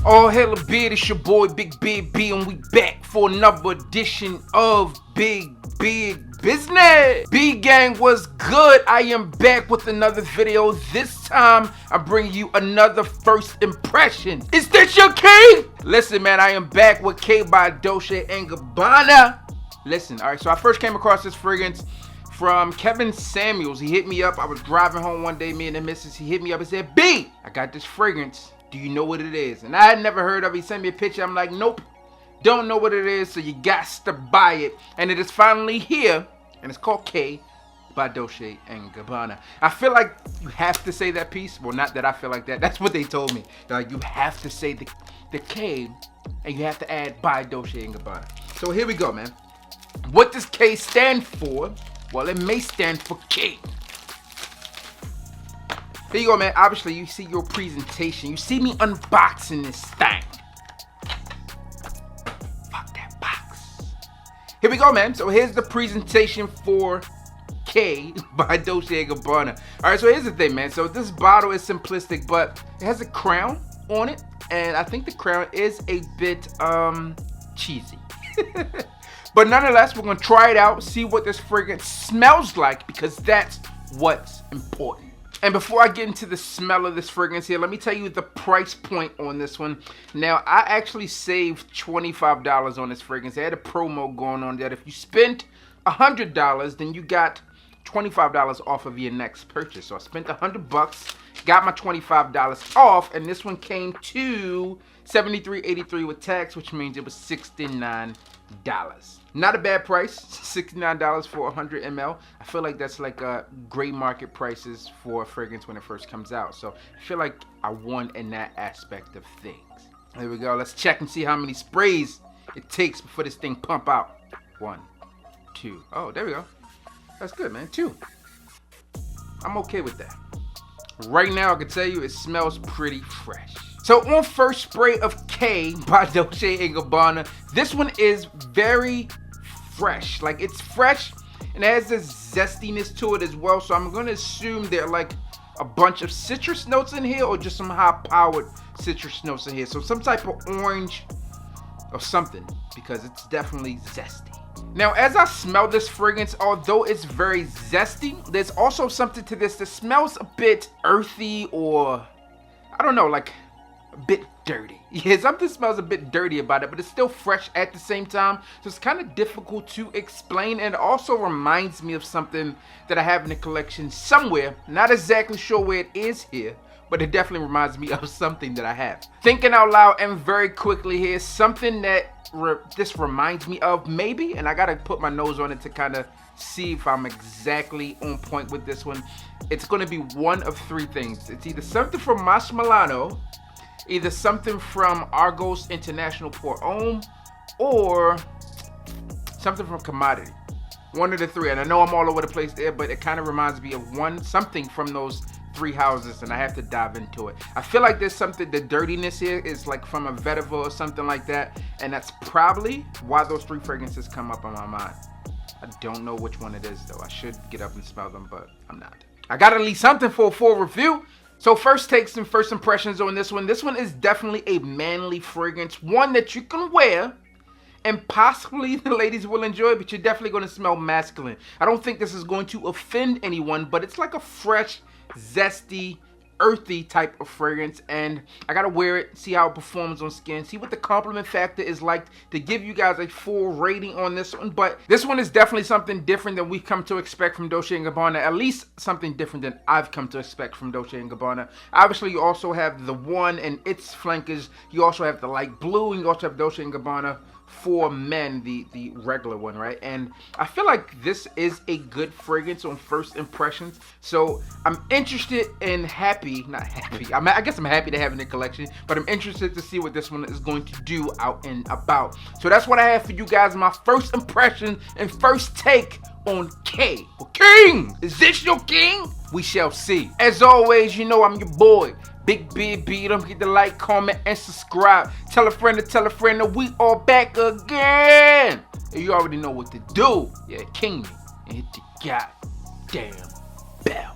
All hail a beard, it's your boy Big Beard B, and we back for another edition of Big Beard Business. B Gang, was good? I am back with another video. This time, I'm bringing you another first impression. Is this your king? Listen, man, I am back with K by Dolce & Gabbana. Listen, all right, so I first came across this fragrance from Kevin Samuels. He hit me up. I was driving home one day, me and the missus. He hit me up and said, B, I got this fragrance. Do you know what it is? And I had never heard of it. He sent me a picture. I'm like, nope, don't know what it is, so you got to buy it. And it is finally here, and it's called K by Dolce & Gabbana. I feel like you have to say that piece. Well, not that I feel like that. That's what they told me. Like, you have to say the K, and you have to add by Dolce & Gabbana. So here we go, man. What does K stand for? Well, it may stand for king. There you go, man. Obviously, you see your presentation. You see me unboxing this thing. Fuck that box. Here we go, man. So here's the presentation for K by Dolce & Gabbana. All right, so here's the thing, man. So this bottle is simplistic, but it has a crown on it. And I think the crown is a bit cheesy. But nonetheless, we're going to try it out, see what this fragrance smells like, because that's what's important. And before I get into the smell of this fragrance here, let me tell you the price point on this one. Now, I actually saved $25 on this fragrance. They had a promo going on that if you spent $100, then you got $25 off of your next purchase. So I spent $100, got my $25 off, and this one came to $73.83 with tax, which means it was $69. Not a bad price, $69 for 100 ml. I feel like that's like gray market prices for a fragrance when it first comes out. So I feel like I won in that aspect of things. There we go. Let's check and see how many sprays it takes before this thing pump out. 1, 2. Oh, there we go. That's good, man. 2. I'm okay with that. Right now, I can tell you it smells pretty fresh. So on first spray of K by Dolce & Gabbana, this one is very fresh. Like, it's fresh and it has this zestiness to it as well. So I'm going to assume there are like a bunch of citrus notes in here or just some high-powered citrus notes in here. So some type of orange or something, because it's definitely zesty. Now, as I smell this fragrance, although it's very zesty, there's also something to this that smells a bit earthy, or I don't know, like a bit dirty. Yeah, something smells a bit dirty about it, but it's still fresh at the same time. So it's kind of difficult to explain, and it also reminds me of something that I have in the collection somewhere. Not exactly sure where it is here, but it definitely reminds me of something that I have. Thinking out loud and very quickly here, something that this reminds me of, maybe, and I gotta put my nose on it to kind of see if I'm exactly on point with this one. It's gonna be one of 3 things. It's either something from Mas Milano, either something from Argos International Pour Homme, or something from Commodity. One of the 3, and I know I'm all over the place there, but it kind of reminds me of something from those 3 houses, and I have to dive into it. I feel like there's something, the dirtiness here is like from a vetiver or something like that, and that's probably why those 3 fragrances come up on my mind. I don't know which one it is though. I should get up and smell them, but I'm not. I gotta leave something for a full review. So first takes and first impressions on this one. This one is definitely a manly fragrance, one that you can wear and possibly the ladies will enjoy, but you're definitely going to smell masculine. I don't think this is going to offend anyone, but it's like a fresh, zesty, earthy type of fragrance, and I gotta wear it, see how it performs on skin, see what the compliment factor is like to give you guys a full rating on this one. But this one is definitely something different than we've come to expect from Dolce & Gabbana, at least something different than I've come to expect from Dolce & Gabbana. Obviously, you also have the one and its flankers. You also have the light blue, and you also have Dolce & Gabbana for men, the regular one, right? And I feel like this is a good fragrance on first impressions. So I'm interested and not happy. I guess I'm happy to have it in the collection, but I'm interested to see what this one is going to do out and about. So that's what I have for you guys, my first impression and first take on K. Well, King, is this your king? We shall see. As always, you know I'm your boy, Big Beard B. Don't forget to like, comment, and subscribe. Tell a friend that we are back again. And you already know what to do. Yeah, king me and hit the goddamn bell.